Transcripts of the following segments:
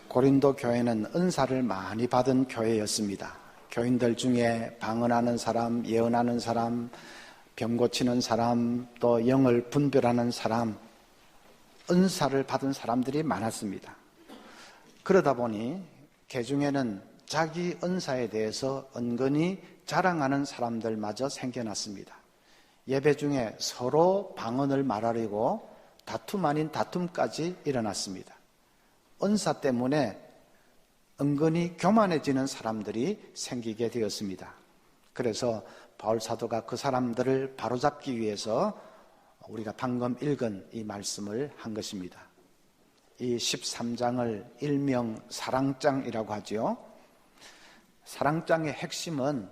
고린도 교회는 은사를 많이 받은 교회였습니다. 교인들 중에 방언하는 사람, 예언하는 사람, 병 고치는 사람, 또 영을 분별하는 사람, 은사를 받은 사람들이 많았습니다. 그러다 보니 개중에는 자기 은사에 대해서 은근히 자랑하는 사람들마저 생겨났습니다. 예배 중에 서로 방언을 말하려고 다툼 아닌 다툼까지 일어났습니다. 은사 때문에 은근히 교만해지는 사람들이 생기게 되었습니다. 그래서 바울 사도가 그 사람들을 바로잡기 위해서 우리가 방금 읽은 이 말씀을 한 것입니다. 이 13장을 일명 사랑장이라고 하죠. 사랑장의 핵심은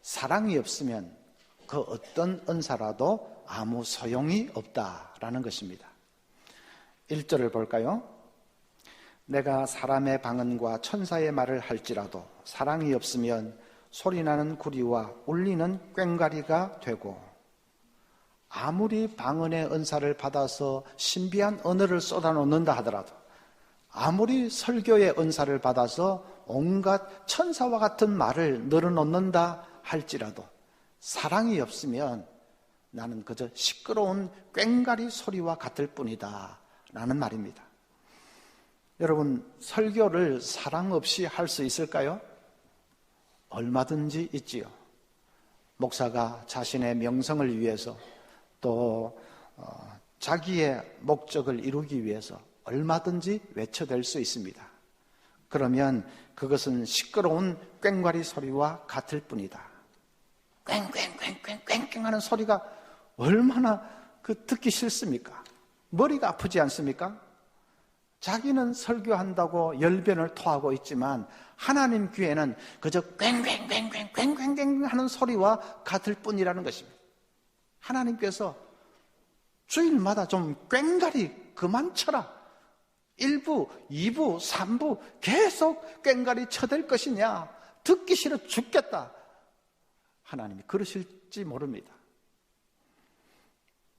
사랑이 없으면 그 어떤 은사라도 아무 소용이 없다라는 것입니다. 1절을 볼까요? 내가 사람의 방언과 천사의 말을 할지라도 사랑이 없으면 소리나는 구리와 울리는 꽹과리가 되고, 아무리 방언의 은사를 받아서 신비한 언어를 쏟아놓는다 하더라도, 아무리 설교의 은사를 받아서 온갖 천사와 같은 말을 늘어놓는다 할지라도 사랑이 없으면 나는 그저 시끄러운 꽹과리 소리와 같을 뿐이다 라는 말입니다. 여러분, 설교를 사랑 없이 할 수 있을까요? 얼마든지 있지요. 목사가 자신의 명성을 위해서 또 자기의 목적을 이루기 위해서 얼마든지 외쳐댈 수 있습니다. 그러면 그것은 시끄러운 꽹과리 소리와 같을 뿐이다. 꽹꽹꽹꽹꽹 하는 소리가 얼마나 듣기 싫습니까? 머리가 아프지 않습니까? 자기는 설교한다고 열변을 토하고 있지만 하나님 귀에는 그저 꽹꽹꽹꽹꽹꽹 하는 소리와 같을 뿐이라는 것입니다. 하나님께서 주일마다 좀 꽹과리 그만 쳐라, 1부, 2부, 3부 계속 꽹과리 쳐댈 것이냐, 듣기 싫어 죽겠다, 하나님이 그러실지 모릅니다.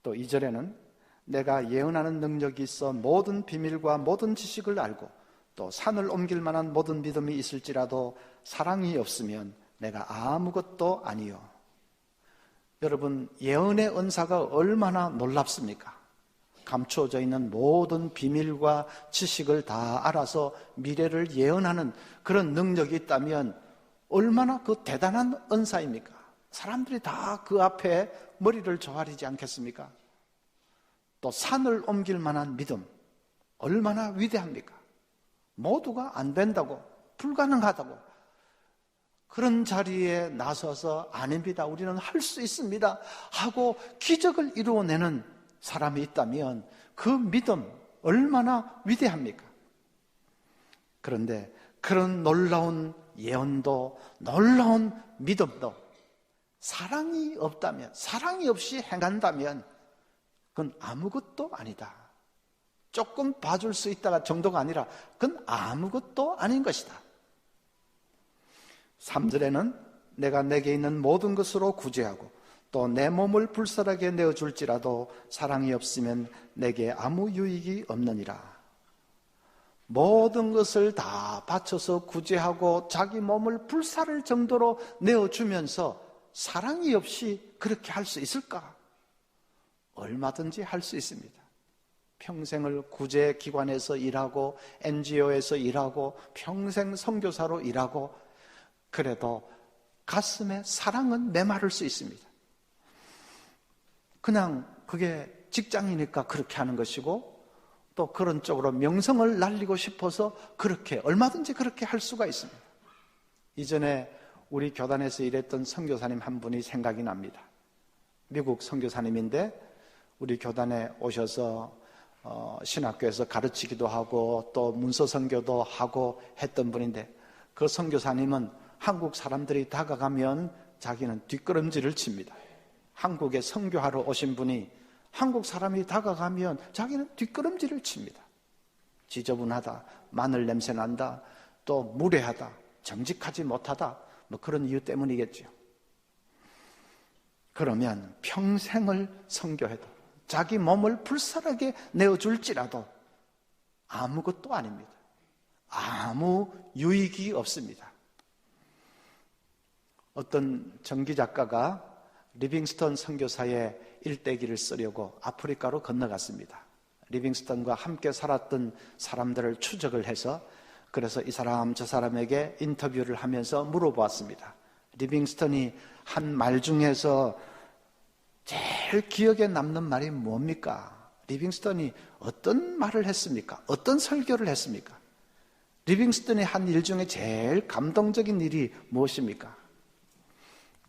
또 2절에는 내가 예언하는 능력이 있어 모든 비밀과 모든 지식을 알고 또 산을 옮길 만한 모든 믿음이 있을지라도 사랑이 없으면 내가 아무것도 아니요. 여러분, 예언의 은사가 얼마나 놀랍습니까? 감추어져 있는 모든 비밀과 지식을 다 알아서 미래를 예언하는 그런 능력이 있다면 얼마나 그 대단한 은사입니까? 사람들이 다 그 앞에 머리를 조아리지 않겠습니까? 또 산을 옮길 만한 믿음, 얼마나 위대합니까? 모두가 안 된다고, 불가능하다고 그런 자리에 나서서 아닙니다, 우리는 할 수 있습니다 하고 기적을 이루어내는 사람이 있다면 그 믿음 얼마나 위대합니까? 그런데 그런 놀라운 예언도 놀라운 믿음도 사랑이 없다면, 사랑이 없이 행한다면 그건 아무것도 아니다. 조금 봐줄 수 있다가 정도가 아니라 그건 아무것도 아닌 것이다. 3절에는 내가 내게 있는 모든 것으로 구제하고 또 내 몸을 불살하게 내어줄지라도 사랑이 없으면 내게 아무 유익이 없느니라. 모든 것을 다 바쳐서 구제하고 자기 몸을 불살할 정도로 내어주면서 사랑이 없이 그렇게 할 수 있을까? 얼마든지 할 수 있습니다. 평생을 구제기관에서 일하고 NGO에서 일하고 평생 선교사로 일하고 그래도 가슴에 사랑은 메마를 수 있습니다. 그냥 그게 직장이니까 그렇게 하는 것이고 또 그런 쪽으로 명성을 날리고 싶어서 그렇게 얼마든지 그렇게 할 수가 있습니다. 이전에 우리 교단에서 일했던 선교사님 한 분이 생각이 납니다. 미국 선교사님인데 우리 교단에 오셔서 신학교에서 가르치기도 하고 또 문서 선교도 하고 했던 분인데 그 선교사님은 한국 사람들이 다가가면 자기는 뒷걸음질을 칩니다. 한국에 선교하러 오신 분이 한국 사람이 다가가면 자기는 뒷걸음질을 칩니다. 지저분하다, 마늘 냄새 난다, 또 무례하다, 정직하지 못하다, 뭐 그런 이유 때문이겠죠. 그러면 평생을 선교해도 자기 몸을 불살하게 내어줄지라도 아무것도 아닙니다. 아무 유익이 없습니다. 어떤 전기 작가가 리빙스턴 선교사의 일대기를 쓰려고 아프리카로 건너갔습니다. 리빙스턴과 함께 살았던 사람들을 추적을 해서 그래서 이 사람 저 사람에게 인터뷰를 하면서 물어보았습니다. 리빙스턴이 한 말 중에서 제일 기억에 남는 말이 뭡니까? 리빙스턴이 어떤 말을 했습니까? 어떤 설교를 했습니까? 리빙스턴이 한 일 중에 제일 감동적인 일이 무엇입니까?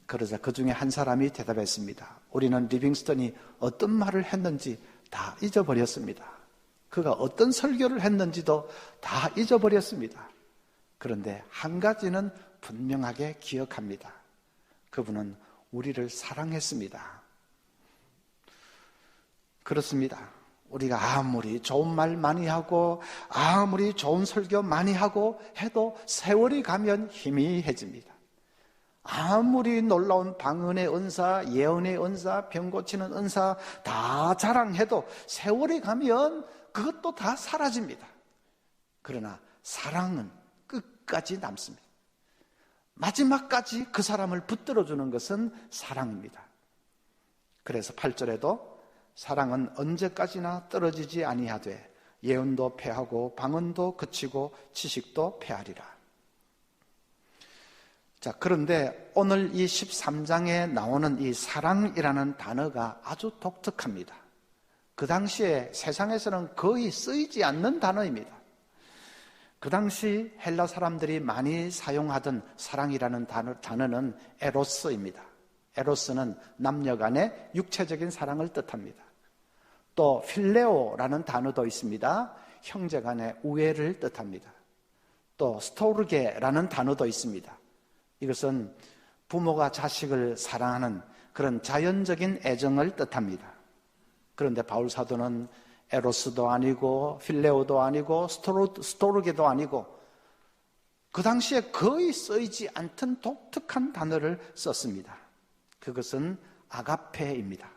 그러자 그 중에 한 사람이 대답했습니다. 우리는 리빙스턴이 어떤 말을 했는지 다 잊어버렸습니다. 그가 어떤 설교를 했는지도 다 잊어버렸습니다. 그런데 한 가지는 분명하게 기억합니다. 그분은 우리를 사랑했습니다. 그렇습니다. 우리가 아무리 좋은 말 많이 하고 아무리 좋은 설교 많이 하고 해도 세월이 가면 희미해집니다. 아무리 놀라운 방언의 은사, 예언의 은사, 병 고치는 은사 다 자랑해도 세월이 가면 그것도 다 사라집니다. 그러나 사랑은 끝까지 남습니다. 마지막까지 그 사람을 붙들어주는 것은 사랑입니다. 그래서 8절에도 사랑은 언제까지나 떨어지지 아니하되 예언도 패하고 방언도 그치고 지식도 패하리라. 자, 그런데 오늘 이 13장에 나오는 이 사랑이라는 단어가 아주 독특합니다. 그 당시에 세상에서는 거의 쓰이지 않는 단어입니다. 그 당시 헬라 사람들이 많이 사용하던 사랑이라는 단어는 에로스입니다. 에로스는 남녀 간의 육체적인 사랑을 뜻합니다. 또 필레오라는 단어도 있습니다. 형제 간의 우애를 뜻합니다. 또 스토르게라는 단어도 있습니다. 이것은 부모가 자식을 사랑하는 그런 자연적인 애정을 뜻합니다. 그런데 바울 사도는 에로스도 아니고 필레오도 아니고 스토르게도 아니고 그 당시에 거의 쓰이지 않던 독특한 단어를 썼습니다. 그것은 아가페입니다.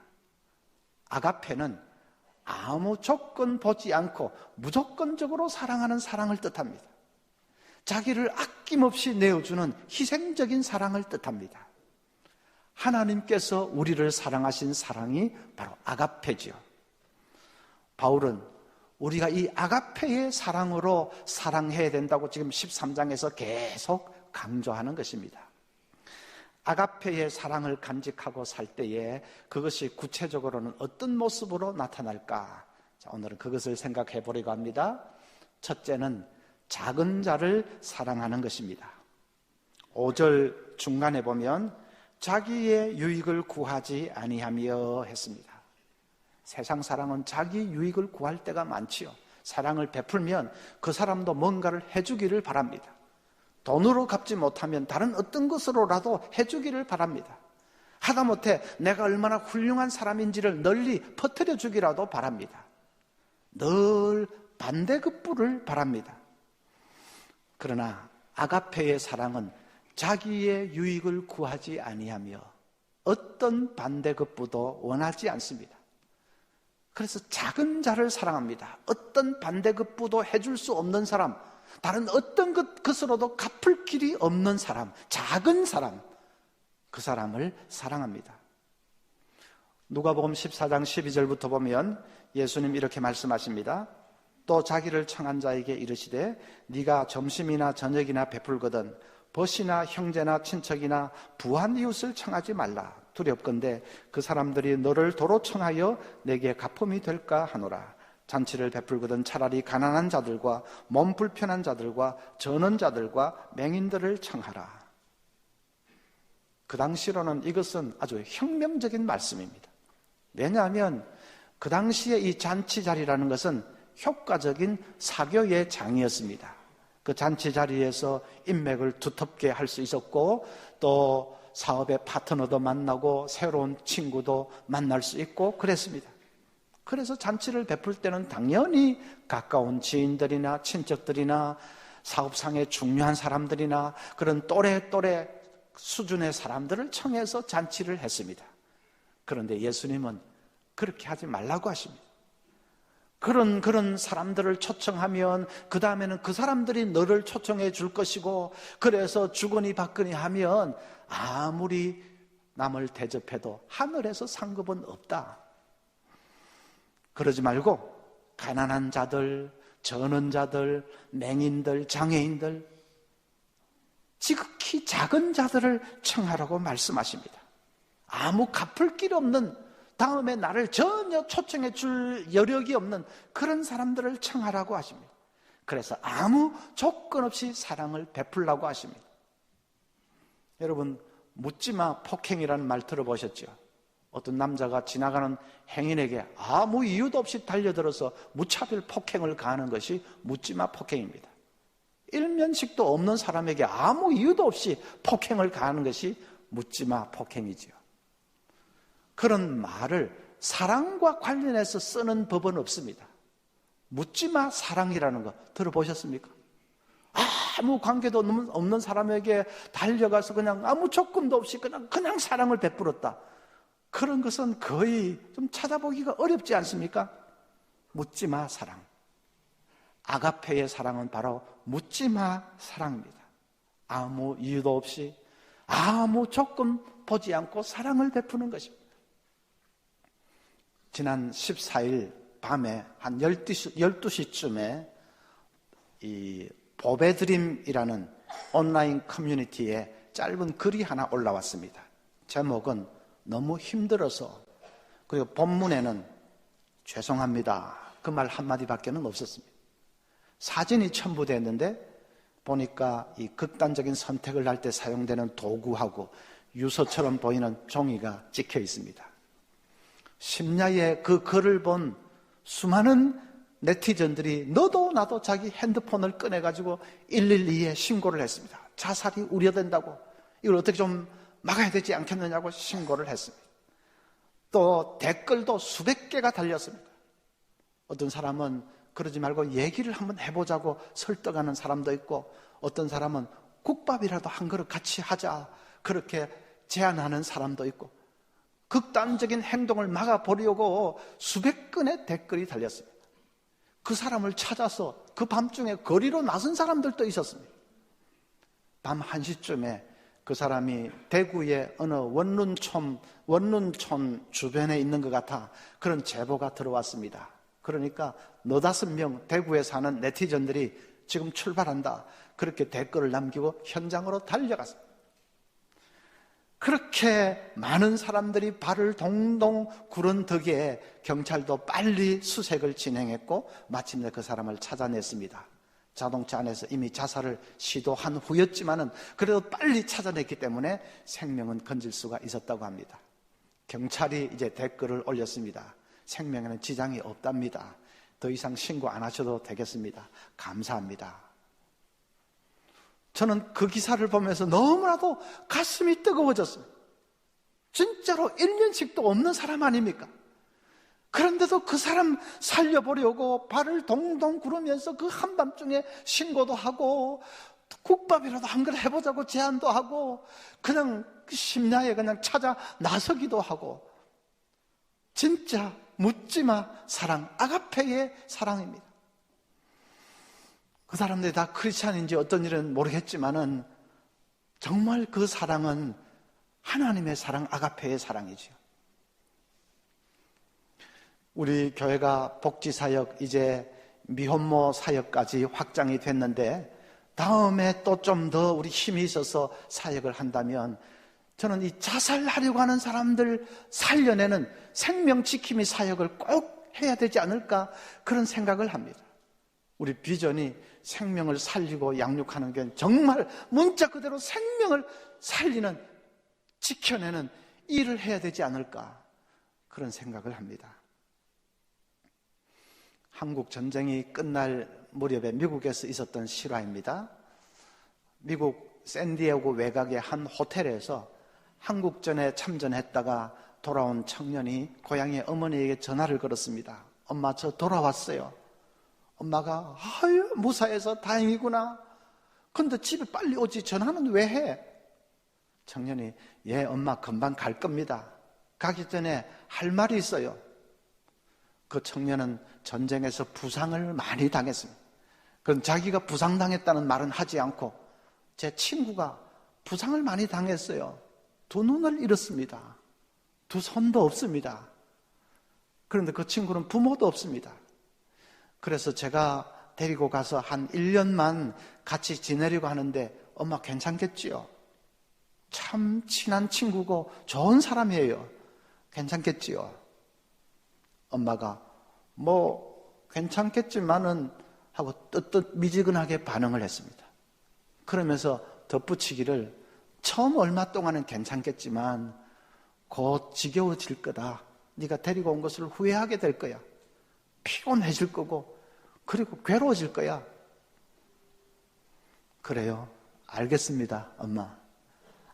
아가페는 아무 조건 보지 않고 무조건적으로 사랑하는 사랑을 뜻합니다. 자기를 아낌없이 내어주는 희생적인 사랑을 뜻합니다. 하나님께서 우리를 사랑하신 사랑이 바로 아가페지요. 바울은 우리가 이 아가페의 사랑으로 사랑해야 된다고 지금 13장에서 계속 강조하는 것입니다. 아가페의 사랑을 간직하고 살 때에 그것이 구체적으로는 어떤 모습으로 나타날까? 자, 오늘은 그것을 생각해 보려고 합니다. 첫째는 작은 자를 사랑하는 것입니다. 5절 중간에 보면 자기의 유익을 구하지 아니하며 했습니다. 세상 사랑은 자기 유익을 구할 때가 많지요. 사랑을 베풀면 그 사람도 뭔가를 해주기를 바랍니다. 돈으로 갚지 못하면 다른 어떤 것으로라도 해주기를 바랍니다. 하다못해 내가 얼마나 훌륭한 사람인지를 널리 퍼뜨려 주기라도 바랍니다. 늘 반대급부를 바랍니다. 그러나 아가페의 사랑은 자기의 유익을 구하지 아니하며 어떤 반대급부도 원하지 않습니다. 그래서 작은 자를 사랑합니다. 어떤 반대급부도 해줄 수 없는 사람, 다른 어떤 것으로도 갚을 길이 없는 사람, 작은 사람, 그 사람을 사랑합니다. 누가복음 14장 12절부터 보면 예수님 이렇게 말씀하십니다. 또 자기를 청한 자에게 이르시되 네가 점심이나 저녁이나 베풀거든 벗이나 형제나 친척이나 부한 이웃을 청하지 말라. 두렵건대 그 사람들이 너를 도로 청하여 내게 갚음이 될까 하노라. 잔치를 베풀거든 차라리 가난한 자들과 몸 불편한 자들과 전원자들과 맹인들을 청하라. 그 당시로는 이것은 아주 혁명적인 말씀입니다. 왜냐하면 그 당시에 이 잔치 자리라는 것은 효과적인 사교의 장이었습니다. 그 잔치 자리에서 인맥을 두텁게 할 수 있었고 또 사업의 파트너도 만나고 새로운 친구도 만날 수 있고 그랬습니다. 그래서 잔치를 베풀 때는 당연히 가까운 지인들이나 친척들이나 사업상의 중요한 사람들이나 그런 또래 수준의 사람들을 청해서 잔치를 했습니다. 그런데 예수님은 그렇게 하지 말라고 하십니다. 그런 사람들을 초청하면 그 다음에는 그 사람들이 너를 초청해 줄 것이고, 그래서 주거니 받거니 하면 아무리 남을 대접해도 하늘에서 상급은 없다. 그러지 말고 가난한 자들, 전원자들, 맹인들, 장애인들, 지극히 작은 자들을 청하라고 말씀하십니다. 아무 갚을 길 없는, 다음에 나를 전혀 초청해 줄 여력이 없는 그런 사람들을 청하라고 하십니다. 그래서 아무 조건 없이 사랑을 베풀라고 하십니다. 여러분, 묻지마 폭행이라는 말 들어보셨죠? 어떤 남자가 지나가는 행인에게 아무 이유도 없이 달려들어서 무차별 폭행을 가하는 것이 묻지마 폭행입니다. 일면식도 없는 사람에게 아무 이유도 없이 폭행을 가하는 것이 묻지마 폭행이지요. 그런 말을 사랑과 관련해서 쓰는 법은 없습니다. 묻지마 사랑이라는 거 들어보셨습니까? 아무 관계도 없는 사람에게 달려가서 그냥 아무 조건도 없이 그냥 사랑을 베풀었다. 그런 것은 거의 좀 찾아보기가 어렵지 않습니까? 묻지마 사랑. 아가페의 사랑은 바로 묻지마 사랑입니다. 아무 이유도 없이 아무 조건 보지 않고 사랑을 베푸는 것입니다. 지난 14일 밤에 한 12시쯤에 이 보배드림이라는 온라인 커뮤니티에 짧은 글이 하나 올라왔습니다. 제목은 너무 힘들어서, 그리고 본문에는 죄송합니다, 그 말 한마디밖에 없었습니다. 사진이 첨부되어 있는데 보니까 이 극단적인 선택을 할 때 사용되는 도구하고 유서처럼 보이는 종이가 찍혀 있습니다. 심야에 그 글을 본 수많은 네티즌들이 너도 나도 자기 핸드폰을 꺼내가지고 112에 신고를 했습니다. 자살이 우려된다고, 이걸 어떻게 좀 막아야 되지 않겠느냐고 신고를 했습니다. 또 댓글도 수백 개가 달렸습니다. 어떤 사람은 그러지 말고 얘기를 한번 해보자고 설득하는 사람도 있고, 어떤 사람은 국밥이라도 한 그릇 같이 하자 그렇게 제안하는 사람도 있고, 극단적인 행동을 막아보려고 수백 건의 댓글이 달렸습니다. 그 사람을 찾아서 그 밤중에 거리로 나선 사람들도 있었습니다. 밤 1시쯤에 그 사람이 대구의 어느 원룬촌 주변에 있는 것 같아 그런 제보가 들어왔습니다. 그러니까 너다섯 명 대구에 사는 네티즌들이 지금 출발한다, 그렇게 댓글을 남기고 현장으로 달려갔습니다. 그렇게 많은 사람들이 발을 동동 구른 덕에 경찰도 빨리 수색을 진행했고 마침내 그 사람을 찾아냈습니다. 자동차 안에서 이미 자살을 시도한 후였지만은 그래도 빨리 찾아냈기 때문에 생명은 건질 수가 있었다고 합니다. 경찰이 이제 댓글을 올렸습니다. 생명에는 지장이 없답니다. 더 이상 신고 안 하셔도 되겠습니다. 감사합니다. 저는 그 기사를 보면서 너무나도 가슴이 뜨거워졌어요. 진짜로 일면식도 없는 사람 아닙니까? 그런데도 그 사람 살려보려고 발을 동동 구르면서 그 한밤중에 신고도 하고 국밥이라도 한 그릇 해보자고 제안도 하고 그냥 심야에 그냥 찾아 나서기도 하고, 진짜 묻지마 사랑, 아가페의 사랑입니다. 그 사람들이 다 크리스찬인지 어떤 일은 모르겠지만은 정말 그 사랑은 하나님의 사랑, 아가페의 사랑이지요. 우리 교회가 복지사역, 이제 미혼모 사역까지 확장이 됐는데 다음에 또 좀 더 우리 힘이 있어서 사역을 한다면 저는 이 자살하려고 하는 사람들 살려내는 생명지킴이 사역을 꼭 해야 되지 않을까, 그런 생각을 합니다. 우리 비전이 생명을 살리고 양육하는 게 정말 문자 그대로 생명을 살리는, 지켜내는 일을 해야 되지 않을까, 그런 생각을 합니다. 한국 전쟁이 끝날 무렵에 미국에서 있었던 실화입니다. 미국 샌디에고 외곽의 한 호텔에서 한국전에 참전했다가 돌아온 청년이 고향의 어머니에게 전화를 걸었습니다. 엄마, 저 돌아왔어요. 엄마가 아유, 무사해서 다행이구나. 근데 집에 빨리 오지 전화는 왜 해? 청년이 예, 엄마 금방 갈 겁니다. 가기 전에 할 말이 있어요. 그 청년은 전쟁에서 부상을 많이 당했습니다. 그럼 자기가 부상당했다는 말은 하지 않고 제 친구가 부상을 많이 당했어요. 두 눈을 잃었습니다. 두 손도 없습니다. 그런데 그 친구는 부모도 없습니다. 그래서 제가 데리고 가서 한 1년만 같이 지내려고 하는데 엄마 괜찮겠지요? 참 친한 친구고 좋은 사람이에요. 괜찮겠지요? 엄마가 뭐 괜찮겠지만은 하고 뜨뜻미지근하게 반응을 했습니다. 그러면서 덧붙이기를 처음 얼마 동안은 괜찮겠지만 곧 지겨워질 거다. 네가 데리고 온 것을 후회하게 될 거야. 피곤해질 거고 그리고 괴로워질 거야. 그래요. 알겠습니다, 엄마.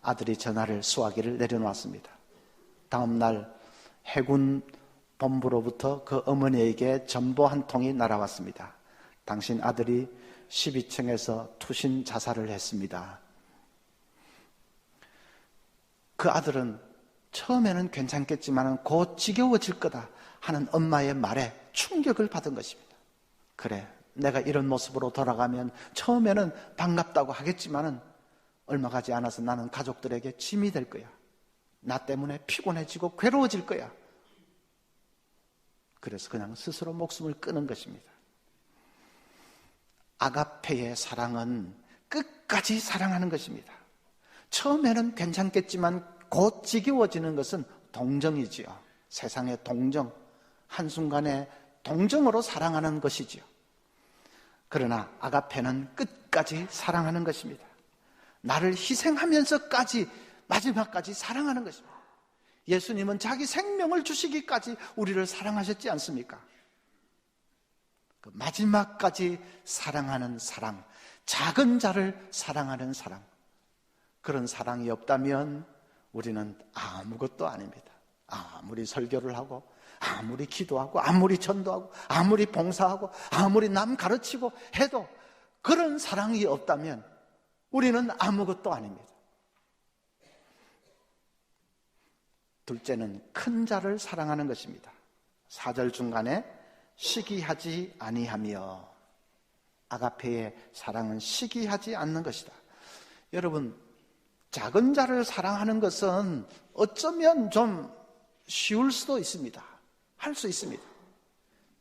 아들이 전화를 수화기를 내려놓았습니다. 다음 날 해군 본부로부터 그 어머니에게 전보 한 통이 날아왔습니다. 당신 아들이 12층에서 투신 자살을 했습니다. 그 아들은 처음에는 괜찮겠지만 곧 지겨워질 거다 하는 엄마의 말에 충격을 받은 것입니다. 그래, 내가 이런 모습으로 돌아가면 처음에는 반갑다고 하겠지만은 얼마 가지 않아서 나는 가족들에게 짐이 될 거야. 나 때문에 피곤해지고 괴로워질 거야. 그래서 그냥 스스로 목숨을 끊은 것입니다. 아가페의 사랑은 끝까지 사랑하는 것입니다. 처음에는 괜찮겠지만 곧 지겨워지는 것은 동정이지요. 세상의 동정, 한순간에 동정으로 사랑하는 것이지요. 그러나 아가페는 끝까지 사랑하는 것입니다. 나를 희생하면서까지 마지막까지 사랑하는 것입니다. 예수님은 자기 생명을 주시기까지 우리를 사랑하셨지 않습니까? 그 마지막까지 사랑하는 사랑, 작은 자를 사랑하는 사랑, 그런 사랑이 없다면 우리는 아무것도 아닙니다. 아무리 설교를 하고 아무리 기도하고 아무리 전도하고 아무리 봉사하고 아무리 남 가르치고 해도 그런 사랑이 없다면 우리는 아무것도 아닙니다. 둘째는 큰 자를 사랑하는 것입니다. 4절 중간에 시기하지 아니하며, 아가페의 사랑은 시기하지 않는 것이다. 여러분, 작은 자를 사랑하는 것은 어쩌면 좀 쉬울 수도 있습니다. 할 수 있습니다.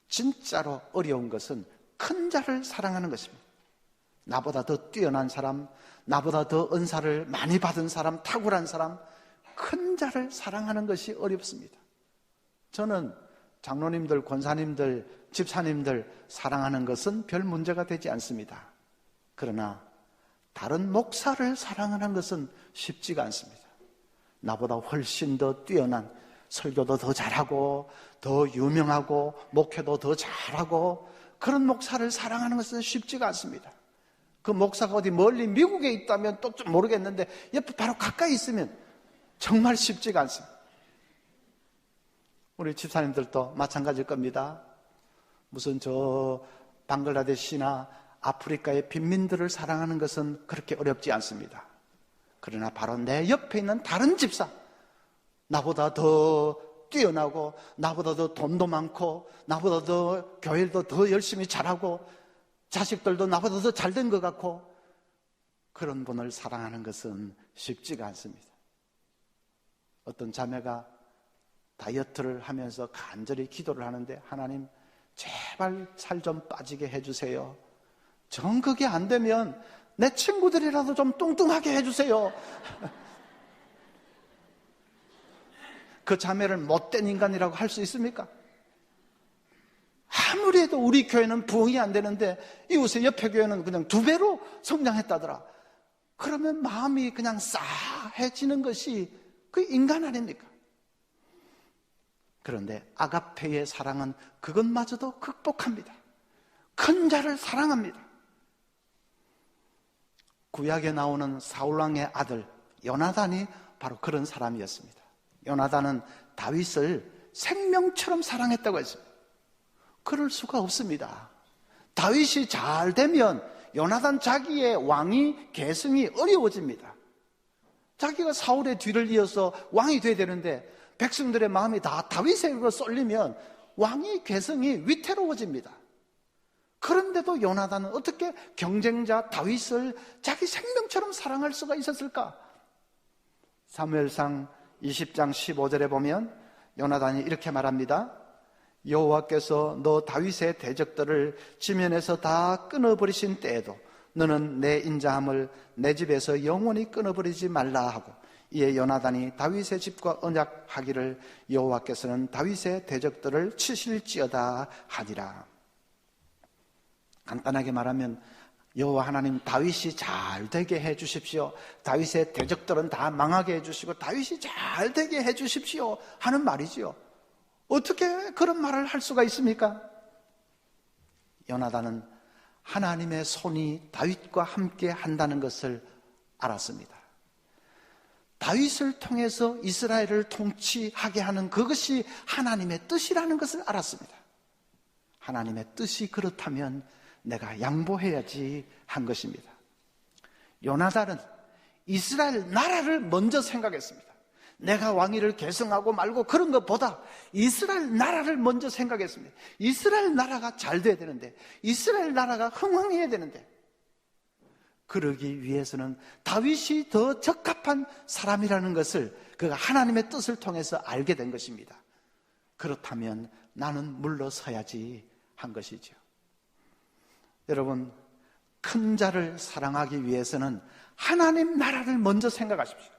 진짜로 어려운 것은 큰 자를 사랑하는 것입니다. 나보다 더 뛰어난 사람, 나보다 더 은사를 많이 받은 사람, 탁월한 사람, 큰 자를 사랑하는 것이 어렵습니다. 저는 장로님들, 권사님들, 집사님들 사랑하는 것은 별 문제가 되지 않습니다. 그러나 다른 목사를 사랑하는 것은 쉽지가 않습니다. 나보다 훨씬 더 뛰어난, 설교도 더 잘하고 더 유명하고 목회도 더 잘하고 그런 목사를 사랑하는 것은 쉽지가 않습니다. 그 목사가 어디 멀리 미국에 있다면 또 좀 모르겠는데 옆에 바로 가까이 있으면 정말 쉽지가 않습니다. 우리 집사님들도 마찬가지일 겁니다. 무슨 저 방글라데시나 아프리카의 빈민들을 사랑하는 것은 그렇게 어렵지 않습니다. 그러나 바로 내 옆에 있는 다른 집사, 나보다 더 뛰어나고 나보다 더 돈도 많고 나보다 더 교회도 더 열심히 잘하고 자식들도 나보다 더 잘된 것 같고 그런 분을 사랑하는 것은 쉽지가 않습니다. 어떤 자매가 다이어트를 하면서 간절히 기도를 하는데, 하나님 제발 살 좀 빠지게 해주세요. 정 그게 안 되면 내 친구들이라도 좀 뚱뚱하게 해주세요. 그 자매를 못된 인간이라고 할 수 있습니까? 아무리 해도 우리 교회는 부흥이 안 되는데 이웃의 옆에 교회는 그냥 2배로 성장했다더라. 그러면 마음이 그냥 싸해지는 것이 그 인간 아닙니까? 그런데 아가페의 사랑은 그것마저도 극복합니다. 큰 자를 사랑합니다. 구약에 나오는 사울왕의 아들 요나단이 바로 그런 사람이었습니다. 요나단은 다윗을 생명처럼 사랑했다고 했습니다. 그럴 수가 없습니다. 다윗이 잘 되면 요나단 자기의 왕위 계승이 어려워집니다. 자기가 사울의 뒤를 이어서 왕이 돼야 되는데 백성들의 마음이 다 다윗에게 쏠리면 왕위 계승이 위태로워집니다. 그런데도 요나단은 어떻게 경쟁자 다윗을 자기 생명처럼 사랑할 수가 있었을까? 사무엘상 20장 15절에 보면 요나단이 이렇게 말합니다. 여호와께서 너 다윗의 대적들을 지면에서 다 끊어버리신 때에도 너는 내 인자함을 내 집에서 영원히 끊어버리지 말라 하고, 이에 요나단이 다윗의 집과 언약하기를 여호와께서는 다윗의 대적들을 치실지어다 하니라. 간단하게 말하면 여호와 하나님 다윗이 잘 되게 해 주십시오. 다윗의 대적들은 다 망하게 해 주시고 다윗이 잘 되게 해 주십시오 하는 말이지요. 어떻게 그런 말을 할 수가 있습니까? 요나단은 하나님의 손이 다윗과 함께 한다는 것을 알았습니다. 다윗을 통해서 이스라엘을 통치하게 하는 그것이 하나님의 뜻이라는 것을 알았습니다. 하나님의 뜻이 그렇다면 내가 양보해야지 한 것입니다. 요나단은 이스라엘 나라를 먼저 생각했습니다. 내가 왕위를 계승하고 말고 그런 것보다 이스라엘 나라를 먼저 생각했습니다. 이스라엘 나라가 잘 돼야 되는데, 이스라엘 나라가 흥왕해야 되는데, 그러기 위해서는 다윗이 더 적합한 사람이라는 것을 그가 하나님의 뜻을 통해서 알게 된 것입니다. 그렇다면 나는 물러서야지 한 것이죠. 여러분, 큰 자를 사랑하기 위해서는 하나님 나라를 먼저 생각하십시오.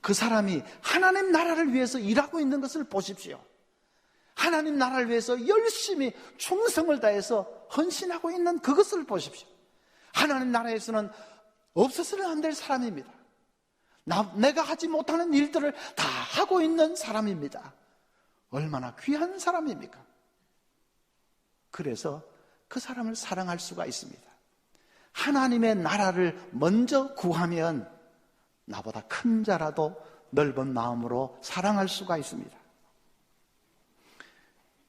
그 사람이 하나님 나라를 위해서 일하고 있는 것을 보십시오. 하나님 나라를 위해서 열심히 충성을 다해서 헌신하고 있는 그것을 보십시오. 하나님 나라에서는 없어서는 안 될 사람입니다. 내가 하지 못하는 일들을 다 하고 있는 사람입니다. 얼마나 귀한 사람입니까? 그래서 그 사람을 사랑할 수가 있습니다. 하나님의 나라를 먼저 구하면 나보다 큰 자라도 넓은 마음으로 사랑할 수가 있습니다.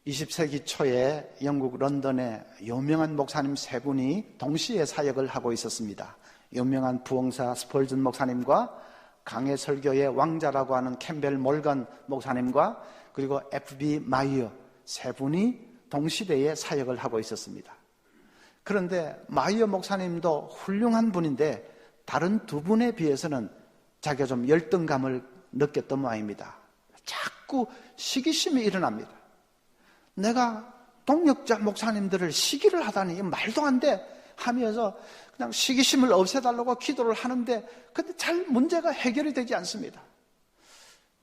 20세기 초에 영국 런던에 유명한 목사님 세 분이 동시에 사역을 하고 있었습니다. 유명한 부흥사 스펄전 목사님과 강해 설교의 왕자라고 하는 캠벨 몰건 목사님과 그리고 F.B. 마이어 세 분이 동시대에 사역을 하고 있었습니다. 그런데 마이어 목사님도 훌륭한 분인데 다른 두 분에 비해서는 자기가 좀 열등감을 느꼈던 모양입니다. 자꾸 시기심이 일어납니다. 내가 동역자 목사님들을 시기를 하다니 말도 안 돼 하면서 그냥 시기심을 없애달라고 기도를 하는데 근데 잘 문제가 해결이 되지 않습니다.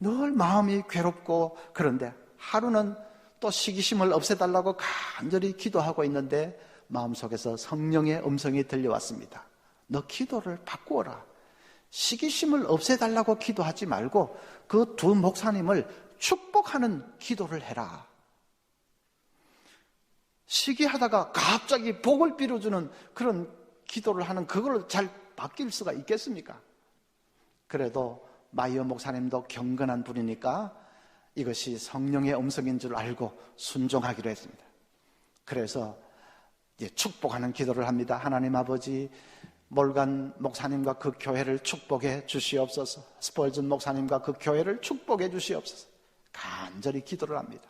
늘 마음이 괴롭고, 그런데 하루는 또 시기심을 없애달라고 간절히 기도하고 있는데 마음속에서 성령의 음성이 들려왔습니다. 너 기도를 바꾸어라. 시기심을 없애달라고 기도하지 말고 그 두 목사님을 축복하는 기도를 해라. 시기하다가 갑자기 복을 빌어주는 그런 기도를 하는 그걸 잘 바뀔 수가 있겠습니까? 그래도 마이어 목사님도 경건한 분이니까 이것이 성령의 음성인 줄 알고 순종하기로 했습니다. 그래서 이제 축복하는 기도를 합니다. 하나님 아버지, 몰간 목사님과 그 교회를 축복해 주시옵소서. 스펄전 목사님과 그 교회를 축복해 주시옵소서. 간절히 기도를 합니다.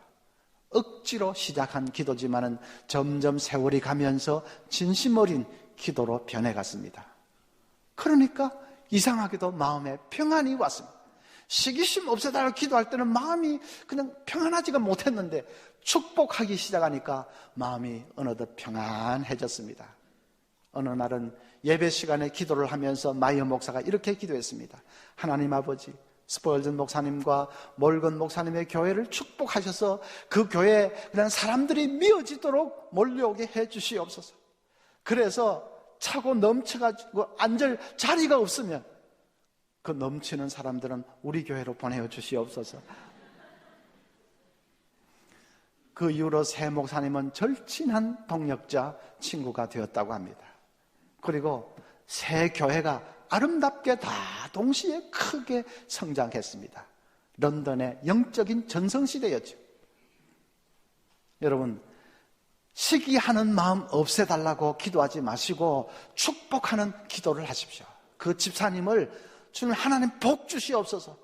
억지로 시작한 기도지만은 점점 세월이 가면서 진심 어린 기도로 변해갔습니다. 그러니까 이상하게도 마음에 평안이 왔습니다. 시기심 없애달라고 기도할 때는 마음이 그냥 평안하지가 못했는데 축복하기 시작하니까 마음이 어느덧 평안해졌습니다. 어느 날은 예배 시간에 기도를 하면서 마이어 목사가 이렇게 기도했습니다. 하나님 아버지, 스펄전 목사님과 몰건 목사님의 교회를 축복하셔서 그 교회에 그냥 사람들이 미어지도록 몰려오게 해 주시옵소서. 그래서 차고 넘쳐가지고 앉을 자리가 없으면 그 넘치는 사람들은 우리 교회로 보내어 주시옵소서. 그 이후로 새 목사님은 절친한 동역자, 친구가 되었다고 합니다. 그리고 새 교회가 아름답게 다 동시에 크게 성장했습니다. 런던의 영적인 전성시대였죠. 여러분, 시기하는 마음 없애달라고 기도하지 마시고 축복하는 기도를 하십시오. 그 집사님을 주님 하나님 복 주시옵소서.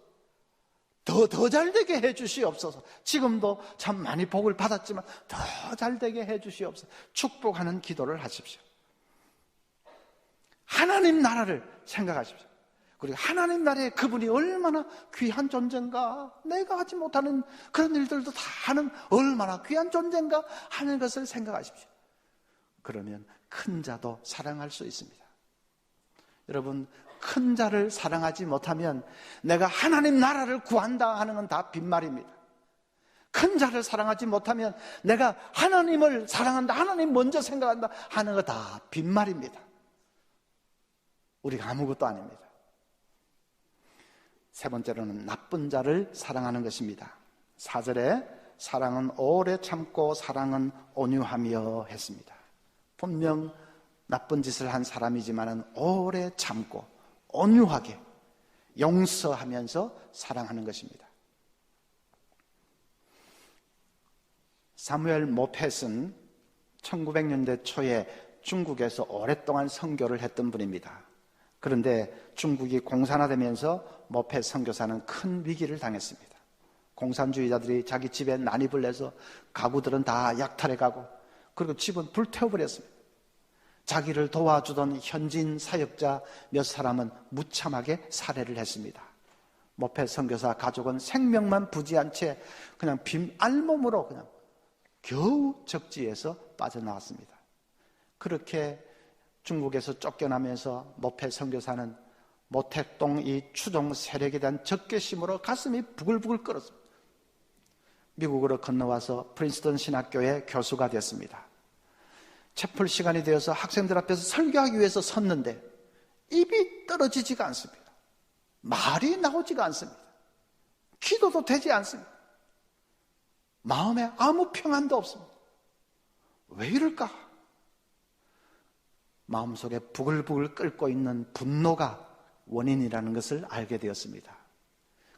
더 잘되게 해주시옵소서. 지금도 참 많이 복을 받았지만 더 잘되게 해주시옵소서. 축복하는 기도를 하십시오. 하나님 나라를 생각하십시오. 그리고 하나님 나라에 그분이 얼마나 귀한 존재인가, 내가 하지 못하는 그런 일들도 다 하는 얼마나 귀한 존재인가 하는 것을 생각하십시오. 그러면 큰 자도 사랑할 수 있습니다. 여러분, 큰 자를 사랑하지 못하면 내가 하나님 나라를 구한다 하는 건 다 빈말입니다. 큰 자를 사랑하지 못하면 내가 하나님을 사랑한다, 하나님 먼저 생각한다 하는 거 다 빈말입니다. 우리가 아무것도 아닙니다. 세 번째로는 나쁜 자를 사랑하는 것입니다. 4절에 사랑은 오래 참고 사랑은 온유하며 했습니다. 분명 나쁜 짓을 한 사람이지만 오래 참고 온유하게 용서하면서 사랑하는 것입니다. 사무엘 모펫은 1900년대 초에 중국에서 오랫동안 선교를 했던 분입니다. 그런데 중국이 공산화되면서 모펫 선교사는 큰 위기를 당했습니다. 공산주의자들이 자기 집에 난입을 해서 가구들은 다 약탈해가고 그리고 집은 불태워버렸습니다. 자기를 도와주던 현지인 사역자 몇 사람은 무참하게 살해를 했습니다. 모펫 선교사 가족은 생명만 부지한 채 그냥 알몸으로 그냥 겨우 적지에서 빠져나왔습니다. 그렇게 중국에서 쫓겨나면서 모펫 선교사는 모택동 이 추종 세력에 대한 적개심으로 가슴이 부글부글 끓었습니다. 미국으로 건너와서 프린스턴 신학교의 교수가 됐습니다. 채플 시간이 되어서 학생들 앞에서 설교하기 위해서 섰는데 입이 떨어지지가 않습니다. 말이 나오지가 않습니다. 기도도 되지 않습니다. 마음에 아무 평안도 없습니다. 왜 이럴까? 마음속에 부글부글 끓고 있는 분노가 원인이라는 것을 알게 되었습니다.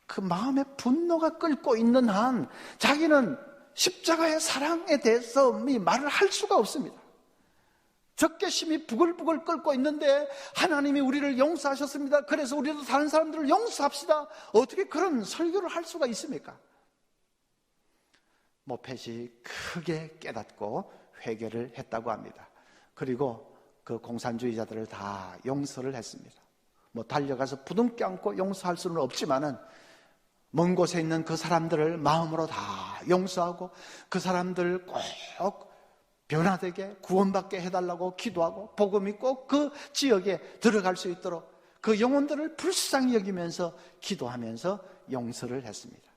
그 마음에 분노가 끓고 있는 한 자기는 십자가의 사랑에 대해서 말을 할 수가 없습니다. 적개심이 부글부글 끓고 있는데 하나님이 우리를 용서하셨습니다. 그래서 우리도 다른 사람들을 용서합시다. 어떻게 그런 설교를 할 수가 있습니까? 모펫이 크게 깨닫고 회개를 했다고 합니다. 그리고 그 공산주의자들을 다 용서를 했습니다. 달려가서 부둥켜 안고 용서할 수는 없지만은 먼 곳에 있는 그 사람들을 마음으로 다 용서하고 그 사람들 꼭 변화되게 구원받게 해달라고 기도하고 복음이 꼭 그 지역에 들어갈 수 있도록 그 영혼들을 불쌍히 여기면서 기도하면서 용서를 했습니다.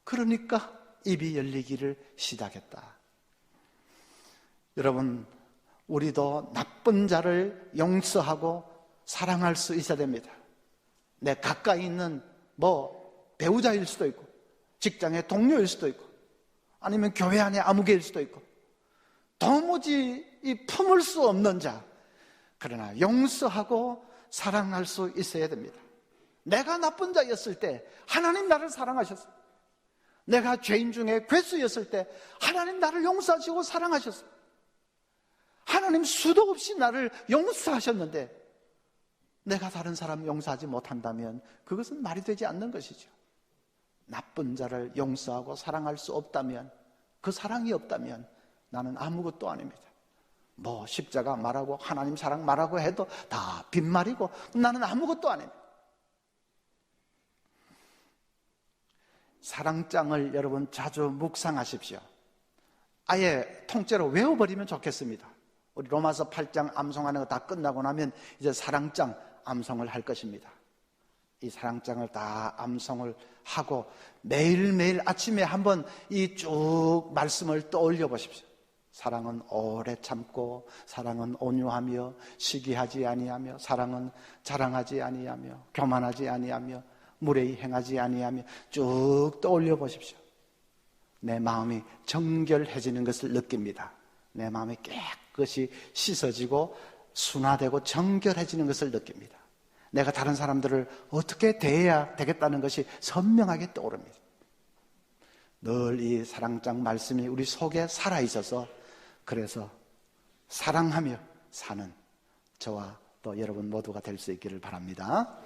그러니까 입이 열리기를 시작했다. 여러분, 우리도 나쁜 자를 용서하고 사랑할 수 있어야 됩니다. 내 가까이 있는 배우자일 수도 있고 직장의 동료일 수도 있고 아니면 교회 안에 아무개일 수도 있고 도무지 품을 수 없는 자, 그러나 용서하고 사랑할 수 있어야 됩니다. 내가 나쁜 자였을 때 하나님 나를 사랑하셨어요. 내가 죄인 중에 괴수였을 때 하나님 나를 용서하시고 사랑하셨어요. 하나님 수도 없이 나를 용서하셨는데 내가 다른 사람 용서하지 못한다면 그것은 말이 되지 않는 것이죠. 나쁜 자를 용서하고 사랑할 수 없다면, 그 사랑이 없다면 나는 아무것도 아닙니다. 십자가 말하고 하나님 사랑 말하고 해도 다 빈말이고 나는 아무것도 아닙니다. 사랑장을 여러분 자주 묵상하십시오. 아예 통째로 외워버리면 좋겠습니다. 우리 로마서 8장 암송하는 거 다 끝나고 나면 이제 사랑장 암송을 할 것입니다. 이 사랑장을 다 암송을 하고 매일매일 아침에 한번 이 쭉 말씀을 떠올려 보십시오. 사랑은 오래 참고 사랑은 온유하며 시기하지 아니하며 사랑은 자랑하지 아니하며 교만하지 아니하며 무례히 행하지 아니하며 쭉 떠올려 보십시오. 내 마음이 정결해지는 것을 느낍니다. 내 마음이 깨끗이 씻어지고 순화되고 정결해지는 것을 느낍니다. 내가 다른 사람들을 어떻게 대해야 되겠다는 것이 선명하게 떠오릅니다. 늘 이 사랑장 말씀이 우리 속에 살아있어서 그래서 사랑하며 사는 저와 또 여러분 모두가 될 수 있기를 바랍니다.